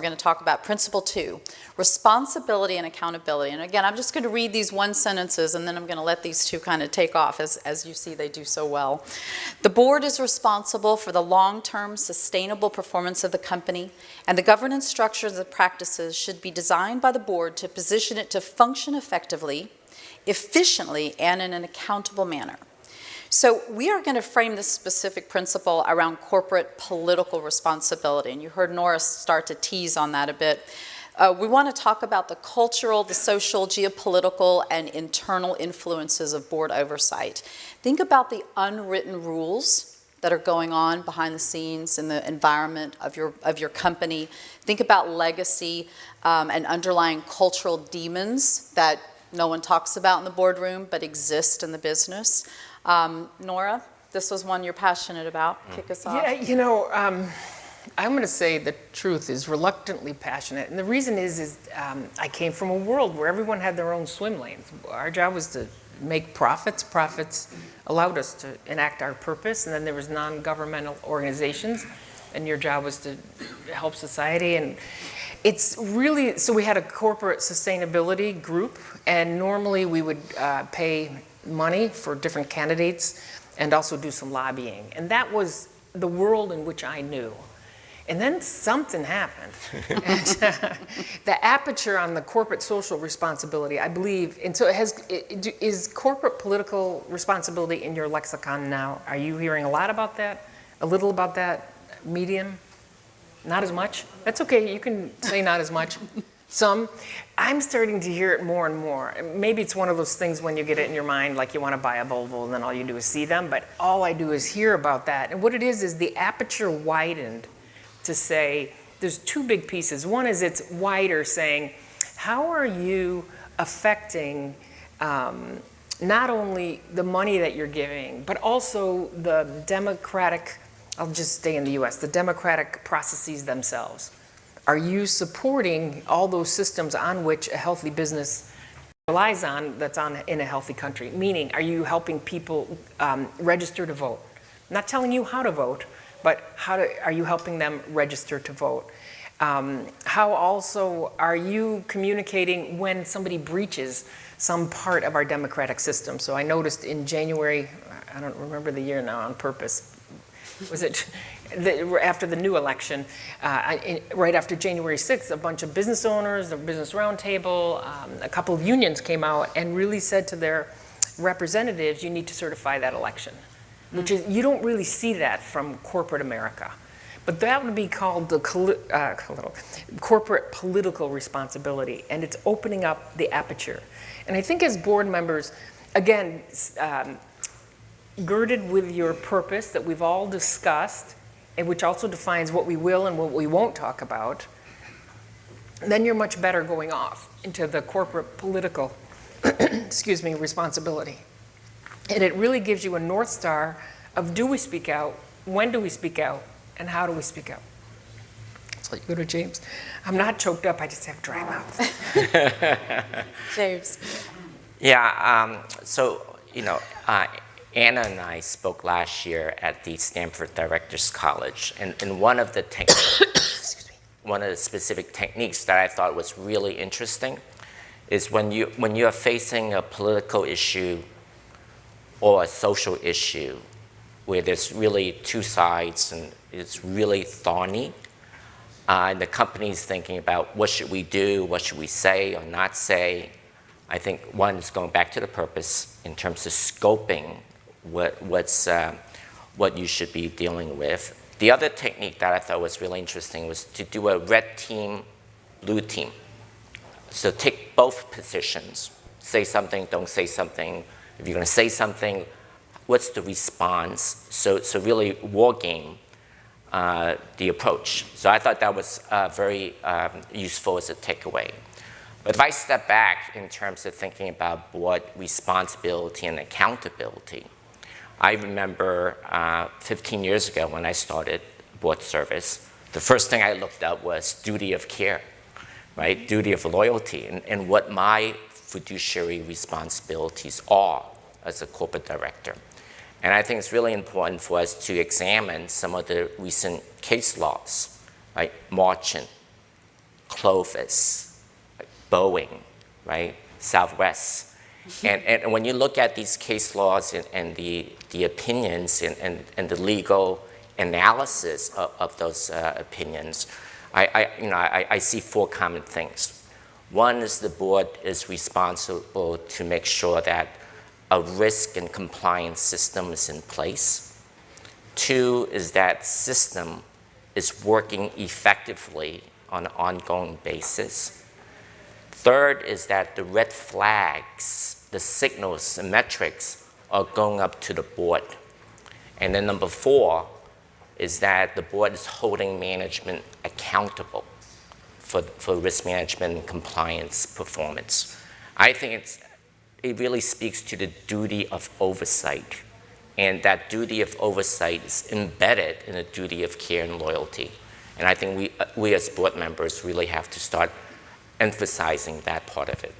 We're going to talk about principle 2, responsibility and accountability. And again, I'm just going to read these one sentences and then I'm going to let these two kind of take off as you see they do so well. The board is responsible for the long-term sustainable performance of the company, and the governance structures and practices should be designed by the board to position it to function effectively, efficiently, and in an accountable manner. So we are going to frame this specific principle around corporate political responsibility, and you heard Nora start to tease on that a bit. We want to talk about the cultural, the social, geopolitical, and internal influences of board oversight. Think about the unwritten rules that are going on behind the scenes in the environment of your company. Think about legacy and underlying cultural demons that no one talks about in the boardroom but exist in the business. Nora, this was one you're passionate about. Kick us off. Yeah, you know, I'm going to say the truth is reluctantly passionate. And the reason is I came from a world where everyone had their own swim lanes. Our job was to make profits. Profits allowed us to enact our purpose. And then there was non-governmental organizations. And your job was to help society. And it's really, so we had a corporate sustainability group. And normally we would pay money for different candidates and also do some lobbying. And that was the world in which I knew. And then something happened. And the aperture on the corporate social responsibility, I believe, and so is corporate political responsibility in your lexicon now? Are you hearing a lot about that? A little about that? Medium? Not as much? That's okay, you can say not as much. Some. I'm starting to hear it more and more. Maybe it's one of those things when you get it in your mind, like you want to buy a Volvo and then all you do is see them, but all I do is hear about that. And what it is the aperture widened to say, there's two big pieces. One is it's wider saying, how are you affecting not only the money that you're giving, but also the democratic, I'll just stay in the US, the democratic processes themselves. Are you supporting all those systems on which a healthy business relies on that's in a healthy country? Meaning, are you helping people register to vote? I'm not telling you how to vote, but are you helping them register to vote? How also are you communicating when somebody breaches some part of our democratic system? So I noticed in January, I don't remember the year now on purpose, was it after the new election, right after January 6th, a bunch of business owners, the Business Roundtable, a couple of unions came out and really said to their representatives, you need to certify that election, which is, you don't really see that from corporate America. But that would be called the corporate political responsibility, and it's opening up the aperture. And I think as board members, again, girded with your purpose that we've all discussed, and which also defines what we will and what we won't talk about, then you're much better going off into the corporate political excuse me, responsibility. And it really gives you a North Star of, do we speak out, when do we speak out, and how do we speak out? So you go to James. I'm not choked up, I just have dry mouth. James. Yeah, so, you know, Anna and I spoke last year at the Stanford Directors College, and one of the one of the specific techniques that I thought was really interesting is when you are facing a political issue or a social issue where there's really two sides and it's really thorny, and the company's thinking about what should we do, what should we say or not say. I think one is going back to the purpose in terms of scoping what you should be dealing with. The other technique that I thought was really interesting was to do a red team, blue team. So take both positions. Say something, don't say something. If you're going to say something, what's the response? So really war game the approach. So I thought that was very useful as a takeaway. But if I step back in terms of thinking about board responsibility and accountability, I remember 15 years ago when I started board service, the first thing I looked up was duty of care, right? Duty of loyalty, and what my fiduciary responsibilities are as a corporate director. And I think it's really important for us to examine some of the recent case laws, right? Marchant, Clovis, Boeing, right? Southwest. And when you look at these case laws and the opinions and the legal analysis of those opinions, I see four common things. One is the board is responsible to make sure that a risk and compliance system is in place. Two is that system is working effectively on an ongoing basis. Third is that the red flags, the signals, the metrics are going up to the board. And then number four is that the board is holding management accountable for risk management and compliance performance. I think it really speaks to the duty of oversight. And that duty of oversight is embedded in a duty of care and loyalty. And I think we as board members really have to start emphasizing that part of it.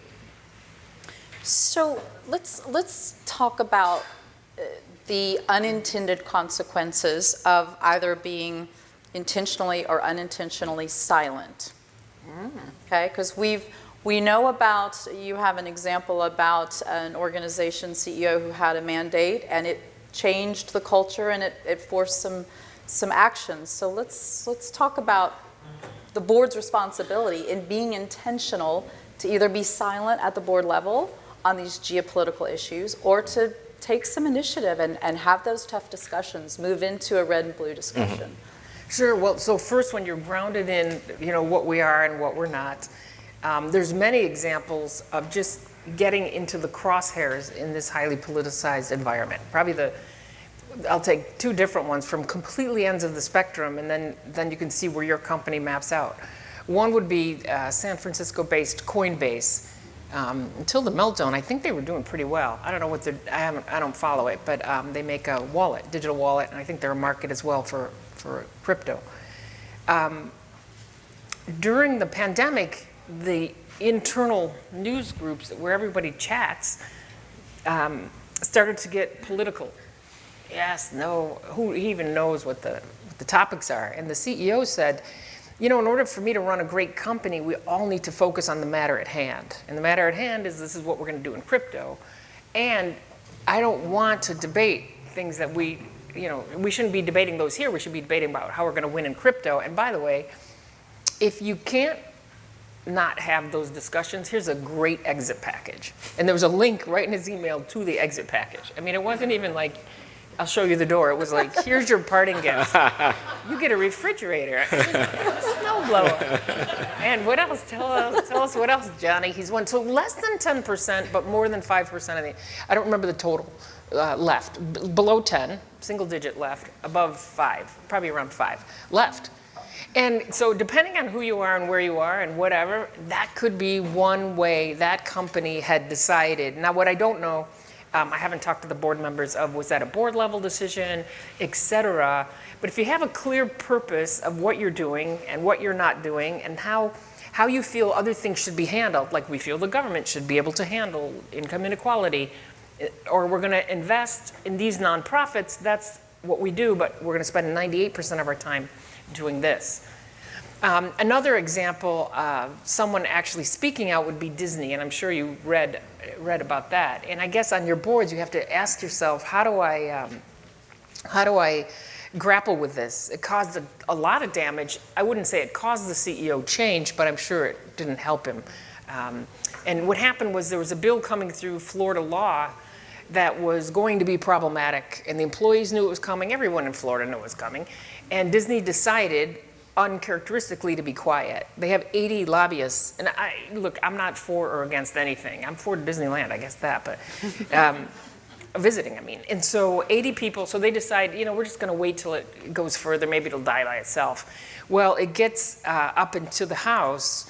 So let's talk about the unintended consequences of either being intentionally or unintentionally silent. Okay, because we know about, you have an example about an organization CEO who had a mandate and it changed the culture and it forced some actions. So let's talk about the board's responsibility in being intentional to either be silent at the board level on these geopolitical issues or to take some initiative and have those tough discussions, move into a red and blue discussion. Mm-hmm. Sure. Well, so first, when you're grounded in what we are and what we're not, there's many examples of just getting into the crosshairs in this highly politicized environment. Probably I'll take two different ones from completely ends of the spectrum, and then you can see where your company maps out. One would be San Francisco-based Coinbase. Until the meltdown, I think they were doing pretty well. I don't know what I don't follow it, but they make a wallet, digital wallet, and I think they're a market as well for crypto. During the pandemic, the internal news groups where everybody chats started to get political. Yes, no, who even knows what the topics are? And the CEO said, in order for me to run a great company, we all need to focus on the matter at hand. And the matter at hand is this is what we're going to do in crypto. And I don't want to debate things that we shouldn't be debating those here. We should be debating about how we're going to win in crypto. And by the way, if you can't not have those discussions, here's a great exit package. And there was a link right in his email to the exit package. I mean, it wasn't even like, I'll show you the door. It was like, here's your parting gift. You get a refrigerator, a snowblower. And what else? Tell us what else, Johnny. He's won. So less than 10%, but more than 5% of I don't remember the total left. Below 10, single digit left, above 5, probably around 5 left. And so depending on who you are and where you are and whatever, that could be one way that company had decided. Now, what I don't know, I haven't talked to the board members of, was that a board level decision, et cetera. But if you have a clear purpose of what you're doing and what you're not doing and how you feel other things should be handled, like we feel the government should be able to handle income inequality, or we're going to invest in these nonprofits, that's what we do, but we're going to spend 98% of our time doing this. Another example, someone actually speaking out would be Disney, and I'm sure you read about that. And I guess on your boards, you have to ask yourself, how do I grapple with this? It caused a lot of damage. I wouldn't say it caused the CEO change, but I'm sure it didn't help him. And what happened was there was a bill coming through Florida law that was going to be problematic, and the employees knew it was coming. Everyone in Florida knew it was coming. And Disney decided, uncharacteristically, to be quiet. They have 80 lobbyists, and look, I'm not for or against anything. I'm for Disneyland, I guess that, but visiting, I mean. And so 80 people, so they decide, we're just going to wait till it goes further. Maybe it'll die by itself. Well, it gets up into the House.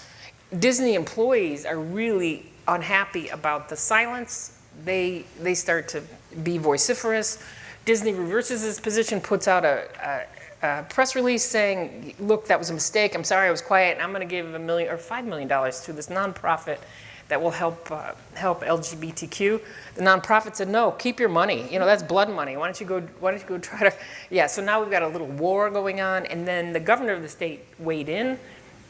Disney employees are really unhappy about the silence. They start to be vociferous. Disney reverses his position, puts out a press release saying, look, that was a mistake. I'm sorry I was quiet. And I'm going to give $1 million or $5 million to this nonprofit that will help LGBTQ. The nonprofit said, no, keep your money. That's blood money. Why don't you go try to, yeah. So now we've got a little war going on. And then the governor of the state weighed in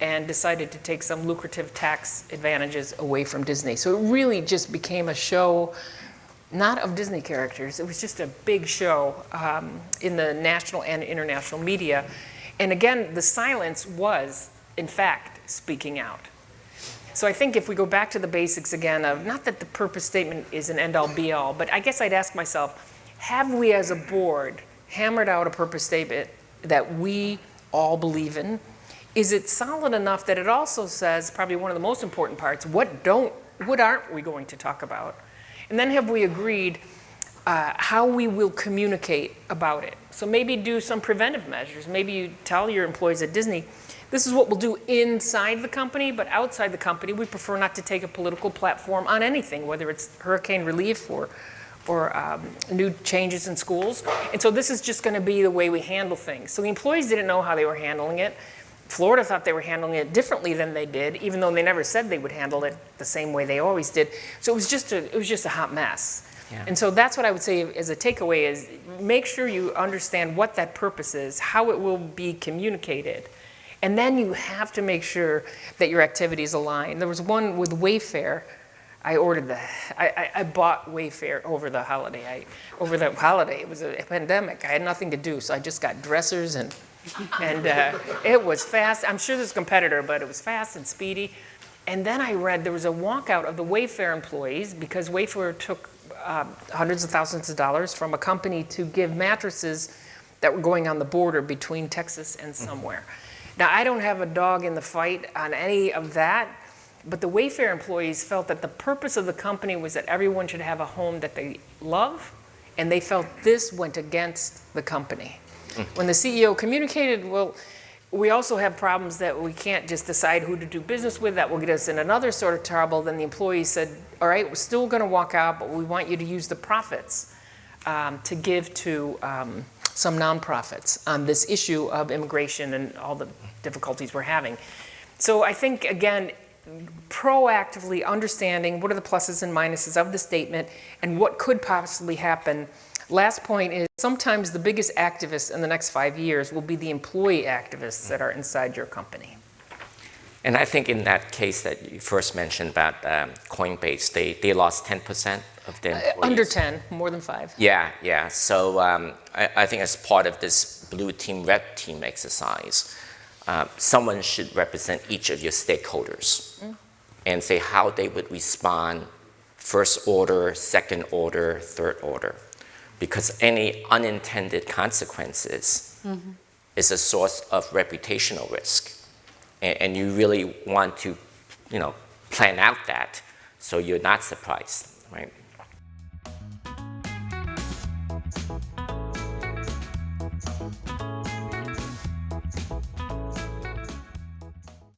and decided to take some lucrative tax advantages away from Disney. So it really just became a show, not of Disney characters, it was just a big show in the national and international media. And again, the silence was, in fact, speaking out. So I think if we go back to the basics again of, not that the purpose statement is an end-all be-all, but I guess I'd ask myself, have we as a board hammered out a purpose statement that we all believe in? Is it solid enough that it also says, probably one of the most important parts, what aren't we going to talk about? And then have we agreed how we will communicate about it? So maybe do some preventive measures. Maybe you tell your employees at Disney, this is what we'll do inside the company, but outside the company, we prefer not to take a political platform on anything, whether it's hurricane relief or new changes in schools. And so this is just going to be the way we handle things. So the employees didn't know how they were handling it. Florida thought they were handling it differently than they did, even though they never said they would handle it the same way they always did. So it was just a hot mess. Yeah. And so that's what I would say as a takeaway is make sure you understand what that purpose is, how it will be communicated. And then you have to make sure that your activities align. There was one with Wayfair. I bought Wayfair over the holiday. It was a pandemic. I had nothing to do, so I just got dressers and it was fast. I'm sure there's a competitor, but it was fast and speedy. And then I read there was a walkout of the Wayfair employees because Wayfair took hundreds of thousands of dollars from a company to give mattresses that were going on the border between Texas and somewhere. Now, I don't have a dog in the fight on any of that, but the Wayfair employees felt that the purpose of the company was that everyone should have a home that they love, and they felt this went against the company. When the CEO communicated, well, we also have problems that we can't just decide who to do business with, that will get us in another sort of trouble, then the employees said, all right, we're still going to walk out, but we want you to use the profits to give to some nonprofits on this issue of immigration and all the difficulties we're having. So I think, again, proactively understanding what are the pluses and minuses of the statement and what could possibly happen. Last point is sometimes the biggest activists in the next 5 years will be the employee activists that are inside your company. And I think in that case that you first mentioned about Coinbase, they lost 10% of their employees. Under 10, more than 5. Yeah. So I think as part of this blue team, red team exercise, someone should represent each of your stakeholders and say how they would respond first order, second order, third order. Because any unintended consequences is a source of reputational risk. And you really want to, plan out that so you're not surprised, right?